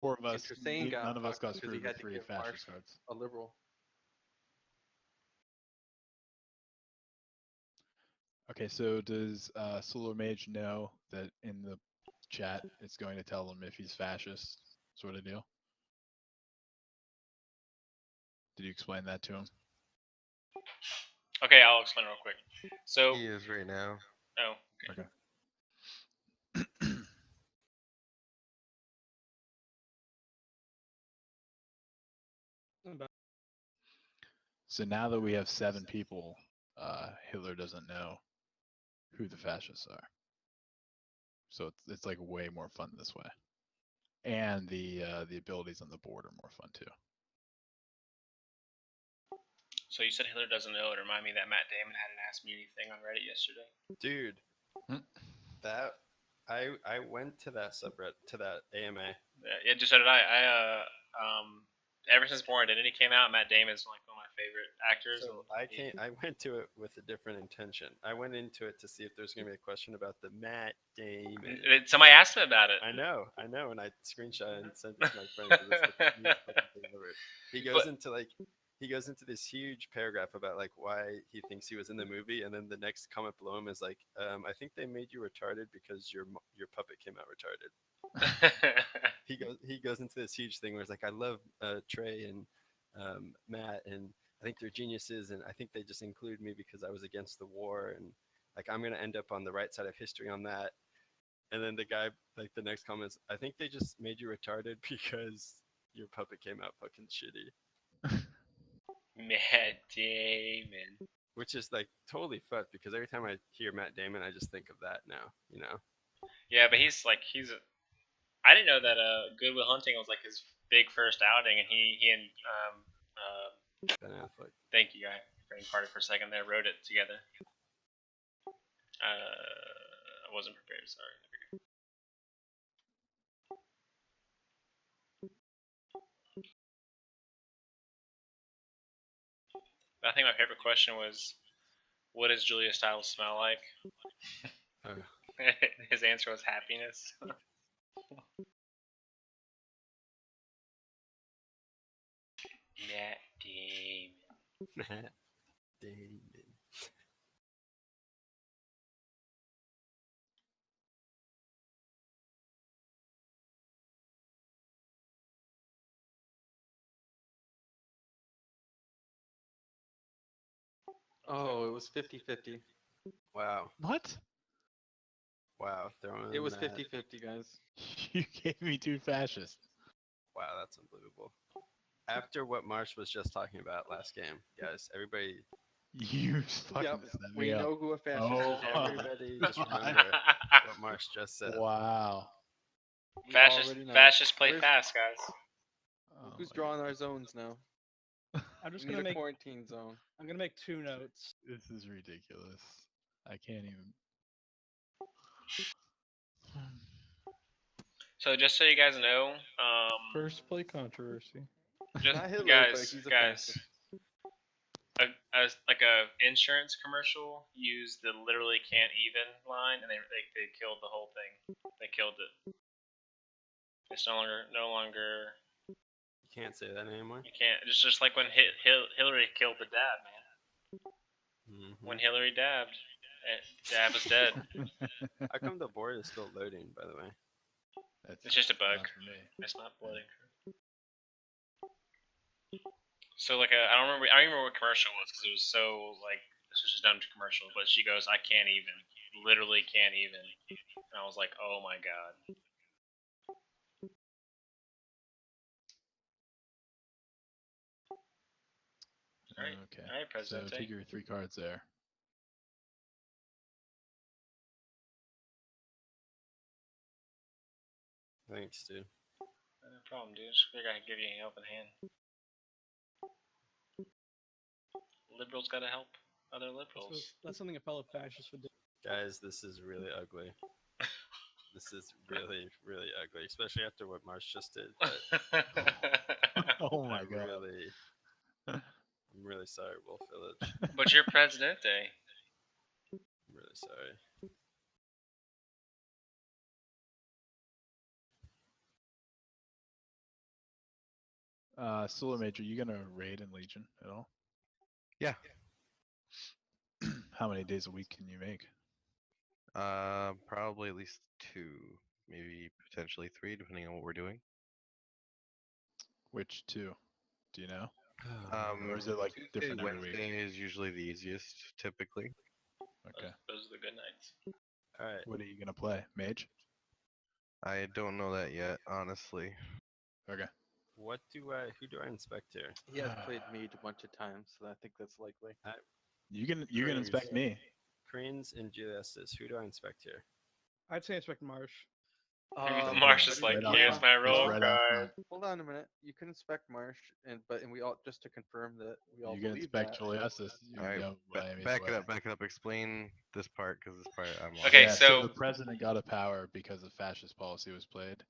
4 of us, Hussein got none of us fucked got because he screwed had with to 3 give fascist Marsh cards. a liberal. Okay, so does Solar Mage know that in the chat it's going to tell him if he's fascist, sort of deal? Did you explain that to him? Okay, I'll explain real quick. So He is right now. oh, Okay. So now that we have 7 people, Hitler doesn't know who the fascists are. So it's like way more fun this way, and the abilities on the board are more fun too. so you said Hitler doesn't know. It reminded me that Matt Damon had an Ask Me Anything on Reddit yesterday. Dude, that I went to that subreddit, to that AMA. Yeah, just so did I. Ever since Born Identity came out, Matt Damon's like one of my favorite actors. So I went to it with a different intention. I went into it to see if there's gonna be a question about the Matt Damon. Somebody asked him about it. I know, and I screenshot and sent it to my friend because it's the funniest fucking thing ever. He goes into this huge paragraph about like why he thinks he was in the movie, and then the next comment below him is like, I think they made you retarded because your puppet came out retarded. He goes into this huge thing where it's like, I love Trey and Matt, and I think they're geniuses, and I think they just include me because I was against the war, and like I'm gonna end up on the right side of history on that. And then the guy, like the next comment is, I think they just made you retarded because your puppet came out fucking shitty. Matt Damon. Which is like totally fucked because every time I hear Matt Damon, I just think of that now, you know? Yeah, but I didn't know that Good Will Hunting was like his big first outing, and he and Ben Affleck. thank you, I brain farted for a second there. Wrote it together. I wasn't prepared. Sorry. I think my favorite question was, "What does Julia Stiles smell like?" His answer was happiness. Matt Damon. Matt Damon. Oh, it was 50-50. Wow. What? Wow. Throwing It was that. 50-50, guys. You gave me 2 fascists. Wow, that's unbelievable. After what Marsh was just talking about last game, guys, everybody. You fucking Yep, set we me up. know who a fascist Oh, is. already. Everybody just remember what Marsh just said. Wow. We already know. Fascists play Where's- fast, guys. Oh Who's my drawing our zones now? I'm just We need gonna a make. quarantine zone. I'm gonna make 2 notes. This is ridiculous. I can't even. So just so you guys know, First play controversy. just Not Hitler, but guys, he's a guys, fascist. like a insurance commercial used the literally can't even line, and they killed the whole thing. They killed it. It's no longer. You can't say that anymore. You can't. It's just like when Hillary killed the dab, man. Mm-hmm. When Hillary dabbed, dab was dead. How come the board is still loading, by the way? It's just a bug. Not for me. It's not blooding. So like I don't remember what commercial it was because it was so like this was just done to commercial. But she goes, I can't even, literally can't even, and I was like, oh my god. Okay. All right, So Presidente. take your 3 cards there. Thanks, dude. No problem, dude. Just figured I'd give you a helping hand. Liberals gotta help other liberals. That's something a fellow fascist would do. Guys, this is really ugly. This is really, really ugly, especially after what Marsh just did. But Oh my I'm god. I'm really sorry, Wolf Village. But you're Presidente. I'm really sorry. Solar Mage, are you gonna raid in Legion at all? Yeah. How many days a week can you make? Probably at least 2, maybe potentially 3, depending on what we're doing. Which 2? Do you know? Um, Or is it like Tuesday, different every week? Wednesday is usually the easiest, typically. Okay. Those are the good nights. All right. What are you gonna play? Mage? I don't know that yet, honestly. Okay. Who do I inspect here? He has played Mage a bunch of times, so I think that's likely. You can inspect me. Cranes and Julius. Who do I inspect here? I'd say inspect Marsh. Marsh is like, right up here's front. my Just roll right up card. front. Hold on a minute. You can inspect Marsh, and we all just to confirm that we all You can believe inspect that. Julius. You Alright, know Miami's back it way. up, back it up. Explain this part, because this part I'm on. Okay, Yeah, so- the president got a power because the fascist policy was played.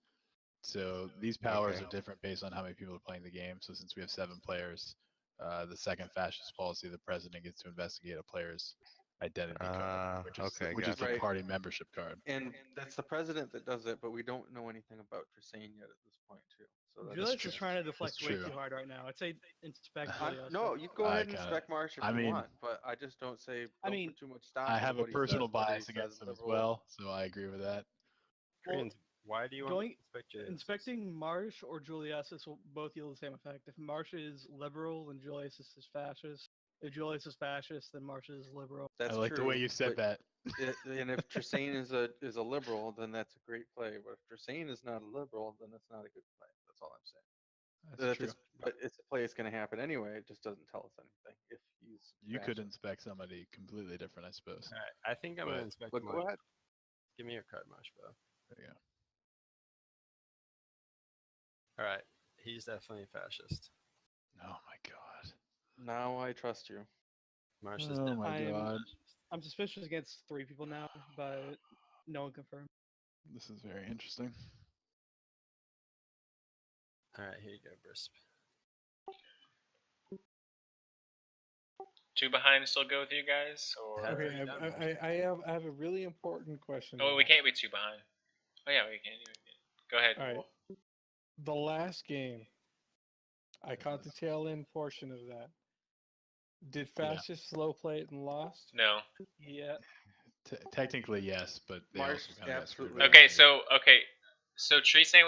So these powers Okay. are different based on how many people are playing the game. So since we have 7 players, the second fascist policy, the president gets to investigate a player's identity card, which is, okay, which is the gotcha. party membership card. And that's the president that does it, but we don't know anything about Tressane yet at this point, too. So that's Julius true. is trying to deflect way true. too hard right now. I'd say inspect Julius. no, you go I ahead and kinda- inspect Marsh if I you mean, want, but I just don't say. I Don't mean, put too much stock. I into have a what he says, personal whether he bias against says him as liberal. well, so I agree with that. Well, Cranes, why do you want going- to inspect Julius? Inspecting Marsh or Julius will both yield the same effect. If Marsh is liberal, then Julius is fascist. If Julius is fascist, then Marsh is liberal. That's I like the way true, you said but that. And if Tressane is a liberal, then that's a great play. But if Tressane is not a liberal, then it's not a good play. That's all I'm saying. That's true. But it's a play that's going to happen anyway. It just doesn't tell us anything. If he's You could fascist. inspect somebody completely different, I suppose. All right, I think I'm gonna But- inspect But Marsh. go ahead. Give me your card, Marsh, bro. There you go. All right, he's definitely a fascist. Oh my god. Now I trust you. Marsh is Oh definitely my I'm- god. I'm suspicious against 3 people now, but no one confirmed. This is very interesting. All right, here you go, Brisp. 2 behind still go with you guys, or Yeah. Okay, I have a really important question. oh, we can't be 2 behind. Oh yeah, we can. Go ahead. All right. The last game, I caught the tail end portion of that. Did Yeah. Fascist slow play it and lost? No. Yeah. Technically, yes, but they Marsh also kinda got screwed absolutely- over. Okay, so Treesane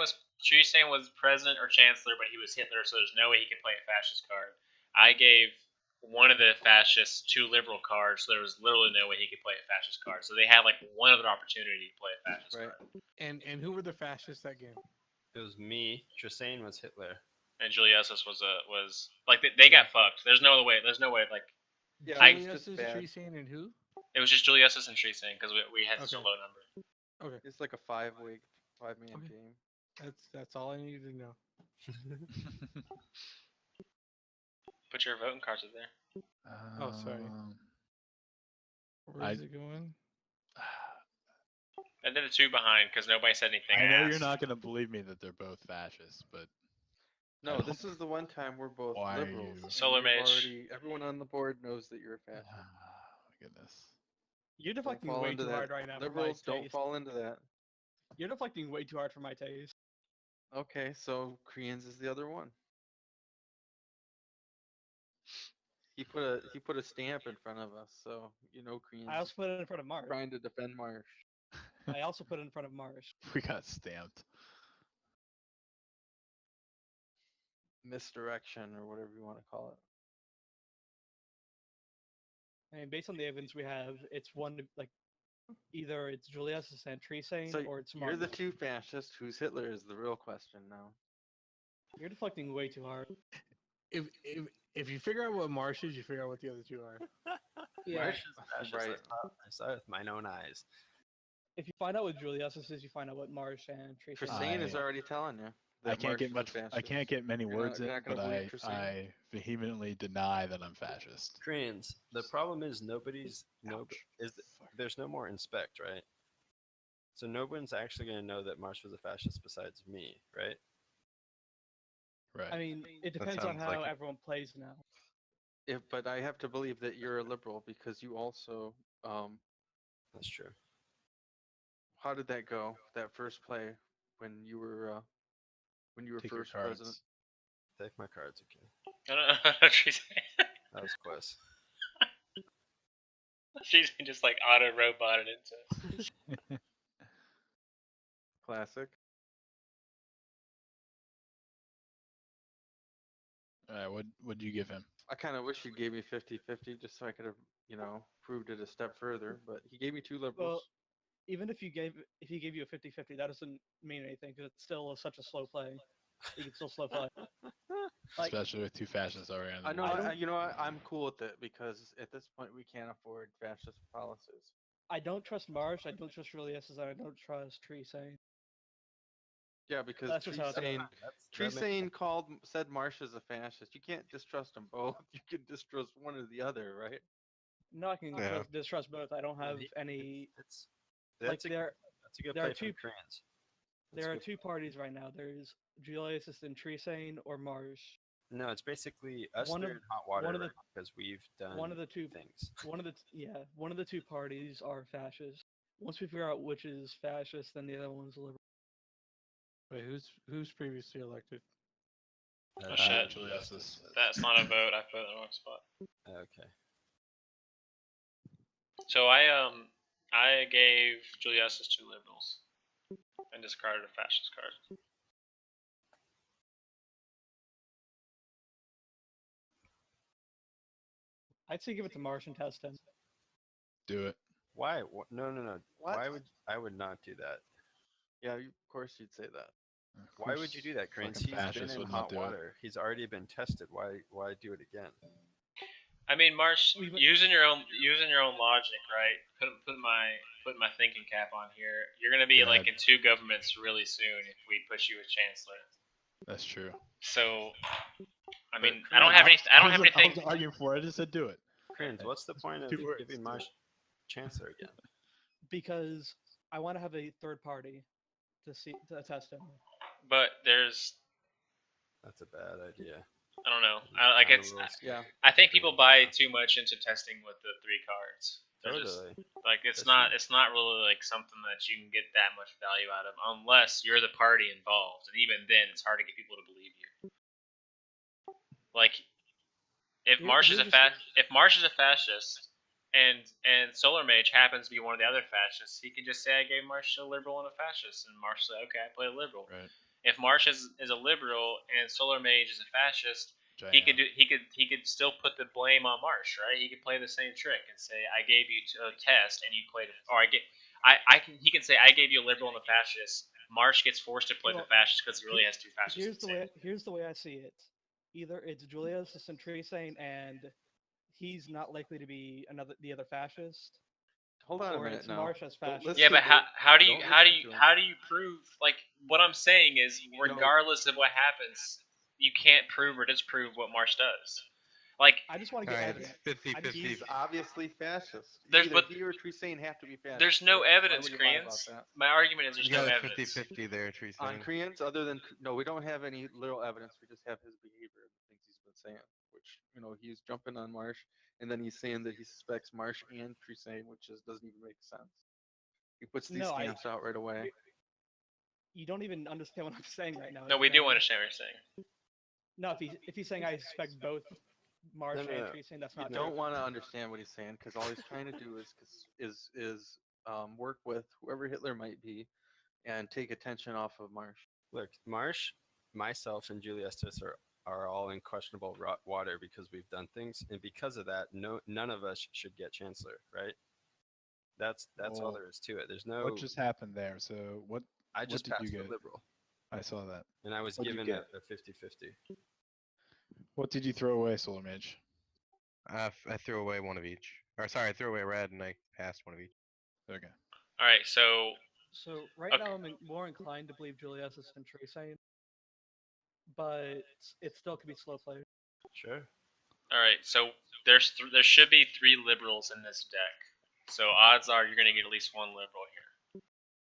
was president or chancellor, but he was Hitler, so there's no way he could play a fascist card. I gave one of the fascists 2 liberal cards, so there was literally no way he could play a fascist card. So they had like one other opportunity to play a fascist Right. card. And who were the fascists that game? It was me. Tressane was Hitler. And Julius was like they got fucked. There's no other way. There's no way. Like Yeah, I- it's just bad. Treesane, and who? it was just Julius and Treesane because we had such a Okay. low number. It's like a 5-man Okay. game. That's all I needed to know. Put your voting cards up there. Oh, sorry. Where is I- it going? I did the 2 behind because nobody said anything. I know you're asked. not gonna believe me that they're both fascists, but No, don't- this is the one time we're both Why are liberals. you- and Solar you've Mage. Everyone on the board knows that you're a fascist. my goodness. You're Don't deflecting fall way into too that. hard right now. Liberals for my don't taste. fall into that. You're deflecting way too hard for my taste. Okay, so Koreans is the other one. He put a stamp in front of us, so Koreans I also put it in front of Marsh. trying to defend Marsh. I also put it in front of Marsh. We got stamped. Misdirection or whatever you want to call it. I mean, based on the evidence we have, it's one like either it's Julius and Treesane So or it's you're Marsh. the 2 fascists. Who's Hitler is the real question now. You're deflecting way too hard. If you figure out what Marsh is, you figure out what the other 2 are. Marsh is fascist. Right. I saw it with my own eyes. If you find out what Julius is, you find out what Marsh and Treesane. Tressane is I- already telling you. I that can't Marsh get was much. I fascist. can't get many You're not- words you're in, not gonna but believe Tressane? I vehemently deny that I'm fascist. Cranes. The problem is there's no more inspect, right? So no one's actually going to know that Marsh was a fascist besides me, right? Right. I mean, it depends on sounds how like it. everyone plays now. But I have to believe that you're a liberal because you also That's true. how did that go? That first play when you were Take your first president. cards. Take my cards, okay. I don't know what she's saying. That was close. She's just like auto roboted into. Classic. All right, what'd you give him? I kind of wish he gave me 50-50 just so I could have, proved it a step further. But he gave me two liberals. Well, even if he gave you a 50-50, that doesn't mean anything because it's still such a slow play. You can still slow play. Like, Especially with two fascists already on the I know. board. I'm cool with it because at this point we can't afford fascist policies. I don't trust Marsh. I don't trust Julius, and I don't trust Tree saying. Yeah, because That's just how it's Treesane, done. Treesane said Marsh is a fascist. You can't distrust them both. You can distrust one or the other, right? No, I can Yeah. distrust both. I don't have any. It's Like that's a, there, that's a good there are play from two- Crayons. there are two parties right now. There's Julius and Treesane or Marsh. No, it's basically us One three of- in hot water one of the- right now because we've done One of the two. things. One of the two parties are fascist. Once we figure out which is fascist, then the other one's liberal. Wait, who's previously elected? Oh shit. Julius. That's not a vote. I put it in the wrong spot. Okay. So I gave Julius 2 liberals and discarded a fascist card. I'd say give it to Marsh and test him. Do it. Why? No. What? Why would I would not do that? Yeah, of course you'd say that. Of Why would course, you do that, Crayons? fucking He's been fascists in would not hot do it. water. He's already been tested. Why do it again? I mean, Marsh, We- using your own logic, right? Put my thinking cap on here. You're gonna be Go like ahead. in 2 governments really soon if we push you as chancellor. That's true. So, I mean, But I don't have any. I don't have I anything. was arguing for it. I just said do it. Crayons, what's the point of Two words. giving Marsh Chancellor again? Because I want to have a third party to test him. But there's, That's a bad idea. I don't know. Like On the it's. rules. Yeah. I think people buy too much into testing with the 3 cards. They're just Totally. like it's That's not really like something that you can get that much value out of unless you're the party involved, and even then it's hard to get people to believe you. Like if Marsh is if Marsh is a fascist and Solar Mage happens to be one of the other fascists, he can just say I gave Marsh a liberal and a fascist, and Marsh say okay, I play a liberal. Right. If Marsh is a liberal and Solar Mage is a fascist, Giant. he could still put the blame on Marsh, right? He could play the same trick and say I gave you a test and you played it, or he can say I gave you a liberal and a fascist. Marsh gets forced to play the Well, fascist because he really has 2 fascists. Here's the way I see it. Either it's Julius and Treesane, and he's not likely to be the other fascist, Hold on a or minute it's now. Marsh as Don't fascist. listen Yeah, but to it. how do you Don't how do listen you to him. how do you prove like what I'm saying is know- regardless of what happens, you can't prove or disprove what Marsh does. Like I just want to get Alright, evidence. it's 50-50. He's obviously fascist. There's- Either but he or Treesane have to be fascist. there's no right? Why evidence, would you lie about Creans. that? My argument is there's You no got a evidence. 50-50 there, Tree On saying. Koreans, other than no, we don't have any little evidence. We just have his behavior, the things he's been saying. Which he's jumping on Marsh, and then he's saying that he suspects Marsh and Treesane, which doesn't even make sense. He puts these No, stamps out right away. You don't even understand what I'm saying right now. No, we do understand what you're saying. No, if he's saying I suspect both Marsh No, no, and no. Treesane, that's You not don't true. want to understand what he's saying because all he's trying to do is work with whoever Hitler might be, and take attention off of Marsh. Look, Marsh, myself, and Juliustus are all in questionable water because we've done things, and because of that, none of us should get Chancellor, right? That's all Well, there is to it. There's no. What just happened there? So what? I just did passed you the get? liberal, I saw that. and I was What'd you given get? a 50-50. What did you throw away, Solar Mage? I threw away one of each. Or sorry, I threw away red and I passed one of each. Okay. All right, so So right Okay. now I'm more inclined to believe Julius and Treesane, but it still could be slow played. Sure. all right, so there should be 3 liberals in this deck. So odds are you're gonna get at least 1 liberal here.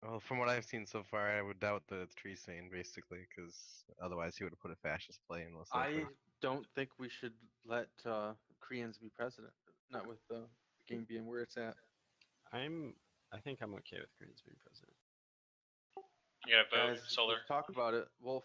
Well, from what I've seen so far, I would doubt that it's Tree saying basically, because otherwise he would have put a fascist play in most likely. I don't think we should let Koreans be president. Not with the game being where it's at. I think I'm okay with Greens being president. You gotta vote Guys, Solar. let's talk about it. Wolf,